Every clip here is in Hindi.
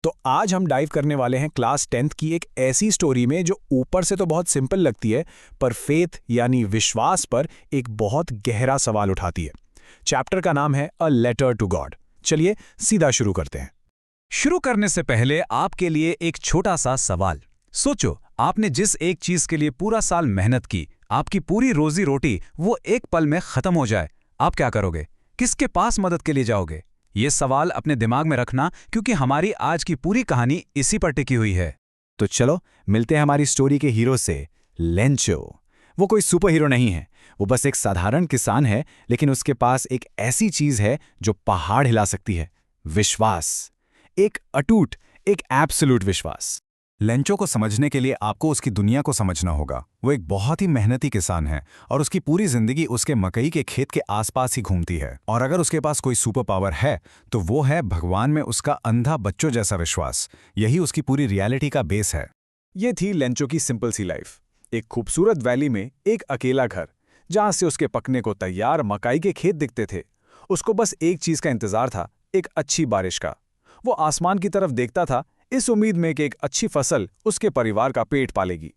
तो आज हम डाइव करने वाले हैं क्लास 10th की एक ऐसी स्टोरी में जो ऊपर से तो बहुत सिंपल लगती है, पर फेथ यानी विश्वास पर एक बहुत गहरा सवाल उठाती है। चैप्टर का नाम है अ लेटर टू गॉड। चलिए सीधा शुरू करते हैं। शुरू करने से पहले आपके लिए एक छोटा सा सवाल। सोचो, आपने जिस एक चीज के लिए पूरा साल मेहनत की, आपकी पूरी रोजी रोटी वो एक पल में खत्म हो जाए, आप क्या करोगे? किसके पास मदद के लिए जाओगे? ये सवाल अपने दिमाग में रखना, क्योंकि हमारी आज की पूरी कहानी इसी पर टिकी हुई है। तो चलो मिलते हैं हमारी स्टोरी के हीरो से, लेंचो। वो कोई सुपर हीरो नहीं है, वो बस एक साधारण किसान है, लेकिन उसके पास एक ऐसी चीज है जो पहाड़ हिला सकती है, विश्वास। एक अटूट, एक एब्सोल्यूट विश्वास। लेंचो को समझने के लिए आपको उसकी दुनिया को समझना होगा। वो एक बहुत ही मेहनती किसान है और उसकी पूरी जिंदगी उसके मकई के खेत के आसपास ही घूमती है। और अगर उसके पास कोई सुपर पावर है तो वो है भगवान में उसका अंधा बच्चों जैसा विश्वास। यही उसकी पूरी रियलिटी का बेस है। ये थी लेंचो की सिंपल सी लाइफ। एक खूबसूरत वैली में एक अकेला घर, जहां से उसके पकने को तैयार मकाई के खेत दिखते थे। उसको बस एक चीज का इंतजार था, एक अच्छी बारिश का। वो आसमान की तरफ देखता था, इस उम्मीद में कि एक अच्छी फसल उसके परिवार का पेट पालेगी।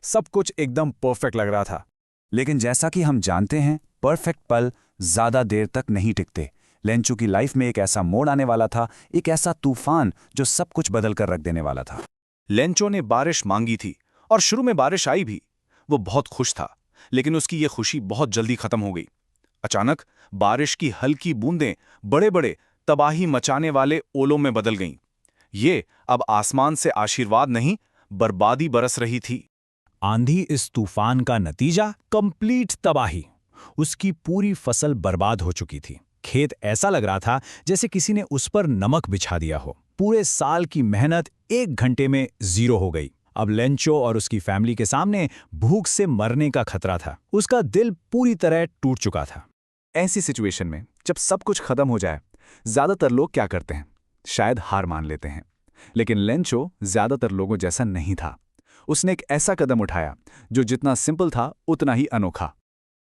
सब कुछ एकदम परफेक्ट लग रहा था। लेकिन जैसा कि हम जानते हैं, परफेक्ट पल ज्यादा देर तक नहीं टिकते। लेंचो की लाइफ में एक ऐसा मोड़ आने वाला था, एक ऐसा तूफान जो सब कुछ बदल कर रख देने वाला था। लेंचो ने बारिश मांगी थी और शुरू में बारिश आई भी। वो बहुत खुश था, लेकिन उसकी ये खुशी बहुत जल्दी खत्म हो गई। अचानक बारिश की हल्की बूंदें बड़े बड़े तबाही मचाने वाले ओलों में बदल गईं। ये अब आसमान से आशीर्वाद नहीं, बर्बादी बरस रही थी। आंधी इस तूफान का नतीजा, कंप्लीट तबाही। उसकी पूरी फसल बर्बाद हो चुकी थी। खेत ऐसा लग रहा था जैसे किसी ने उस पर नमक बिछा दिया हो। पूरे साल की मेहनत 1 घंटे में जीरो हो गई। अब लेंचो और उसकी फैमिली के सामने भूख से मरने का खतरा था। उसका दिल पूरी तरह टूट चुका था। ऐसी सिचुएशन में जब सब कुछ खत्म हो जाए, ज्यादातर लोग क्या करते हैं? शायद हार मान लेते हैं। लेकिन लेंचो ज्यादातर लोगों जैसा नहीं था। उसने एक ऐसा कदम उठाया जो जितना सिंपल था उतना ही अनोखा।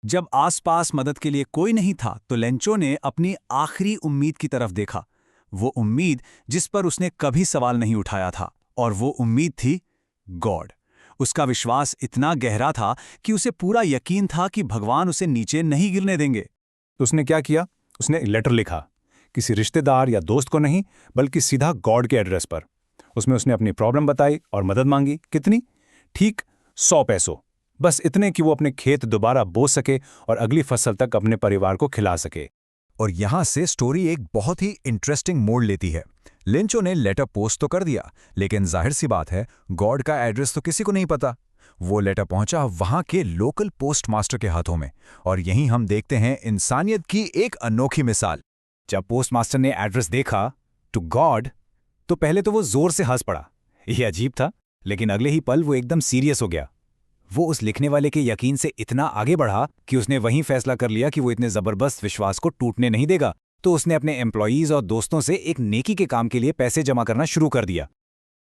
जब आसपास मदद के लिए कोई नहीं था तो लेंचो ने अपनी आखिरी उम्मीद की तरफ देखा। वो उम्मीद जिस पर उसने कभी सवाल नहीं उठाया था, और वो उम्मीद थी गॉड। उसका विश्वास इतना गहरा था कि उसे पूरा यकीन था कि भगवान उसे नीचे नहीं गिरने देंगे। तो उसने क्या किया? उसने एक लेटर लिखा, किसी रिश्तेदार या दोस्त को नहीं, बल्कि सीधा गॉड के एड्रेस पर। उसमें उसने अपनी प्रॉब्लम बताई और मदद मांगी। कितनी? ठीक 100 पैसों। बस इतने कि वो अपने खेत दोबारा बो सके और अगली फसल तक अपने परिवार को खिला सके। और यहां से स्टोरी एक बहुत ही इंटरेस्टिंग मोड़ लेती है। लेंचो ने लेटर पोस्ट तो कर दिया, लेकिन जाहिर सी बात है, गॉड का एड्रेस तो किसी को नहीं पता। वो लेटर पहुंचा वहां के लोकल पोस्ट मास्टर के हाथों में, और यहीं हम देखते हैं इंसानियत की एक अनोखी मिसाल। जब पोस्टमास्टर ने एड्रेस देखा टू गॉड, तो पहले तो वो जोर से हंस पड़ा। यह अजीब था, लेकिन अगले ही पल वो एकदम सीरियस हो गया। वो उस लिखने वाले के यकीन से इतना आगे बढ़ा कि उसने वहीं फैसला कर लिया कि वो इतने जबरदस्त विश्वास को टूटने नहीं देगा। तो उसने अपने एम्प्लॉयीज और दोस्तों से एक नेकी के काम के लिए पैसे जमा करना शुरू कर दिया।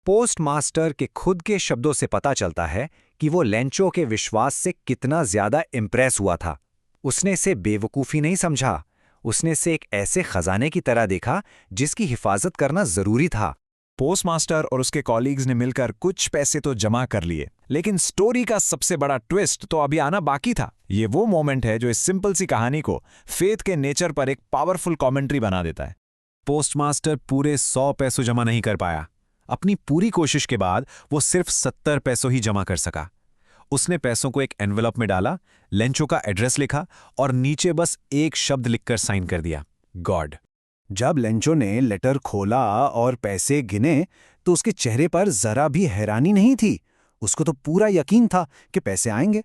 पोस्टमास्टर के खुद के शब्दों से पता चलता है कि वो लेंचो के विश्वास से कितना ज्यादा इम्प्रेस हुआ था। उसने इसे बेवकूफ़ी नहीं समझा, उसने इसे एक ऐसे खजाने की तरह देखा जिसकी हिफाजत करना जरूरी था। पोस्टमास्टर और उसके कॉलीग्स ने मिलकर कुछ पैसे तो जमा कर लिए, लेकिन स्टोरी का सबसे बड़ा ट्विस्ट तो अभी आना बाकी था। ये वो मोमेंट है जो इस सिंपल सी कहानी को फेथ के नेचर पर एक पावरफुल कमेंट्री बना देता है। पोस्टमास्टर पूरे 100 पैसों जमा नहीं कर पाया। अपनी पूरी कोशिश के बाद वो सिर्फ 70 पैसों ही जमा कर सका। उसने पैसों को एक एनवेलप में डाला, लेंचो का एड्रेस लिखा और नीचे बस एक शब्द लिखकर साइन कर दिया, गॉड। जब लेंचो ने लेटर खोला और पैसे गिने तो उसके चेहरे पर जरा भी हैरानी नहीं थी। उसको तो पूरा यकीन था कि पैसे आएंगे।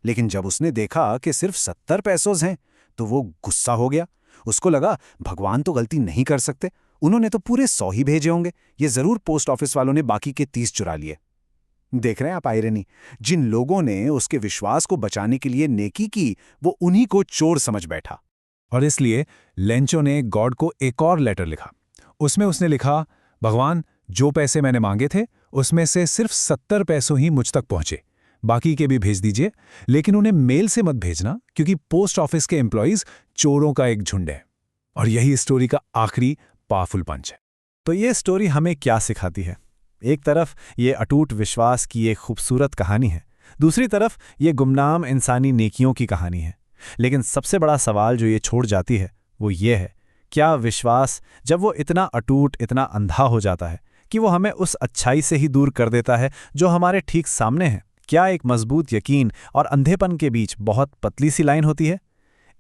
लेकिन जब उसने देखा कि सिर्फ 70 पैसों हैं तो वो गुस्सा हो गया। उसको लगा भगवान तो गलती नहीं कर सकते, उन्होंने तो पूरे 100 ही भेजे होंगे। ये जरूर पोस्ट ऑफिस वालों ने बाकी के 30 चुरा लिए। देख रहे हैं आप आयरनी? जिन लोगों ने उसके विश्वास को बचाने के लिए नेकी की, वो उन्हीं को चोर समझ बैठा। और इसलिए लेंचो ने गॉड को एक और लेटर लिखा। उसमें उसने लिखा, भगवान, जो पैसे मैंने मांगे थे उसमें से सिर्फ 70 पैसों ही मुझ तक पहुंचे, बाकी के भी भेज दीजिए, लेकिन उन्हें मेल से मत भेजना, क्योंकि पोस्ट ऑफिस के एम्प्लॉयज चोरों का एक झुंड है। और यही स्टोरी का आखिरी पावरफुल पंच है। तो ये स्टोरी हमें क्या सिखाती है? एक तरफ ये अटूट विश्वास की एक खूबसूरत कहानी है, दूसरी तरफ ये गुमनाम इंसानी नेकियों की कहानी है। लेकिन सबसे बड़ा सवाल जो ये छोड़ जाती है वो ये है, क्या विश्वास जब वो इतना अटूट, इतना अंधा हो जाता है कि वो हमें उस अच्छाई से ही दूर कर देता है जो हमारे ठीक सामने है? क्या एक मजबूत यकीन और अंधेपन के बीच बहुत पतली सी लाइन होती है?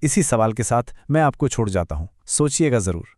इसी सवाल के साथ मैं आपको छोड़ जाता हूं, सोचिएगा ज़रूर।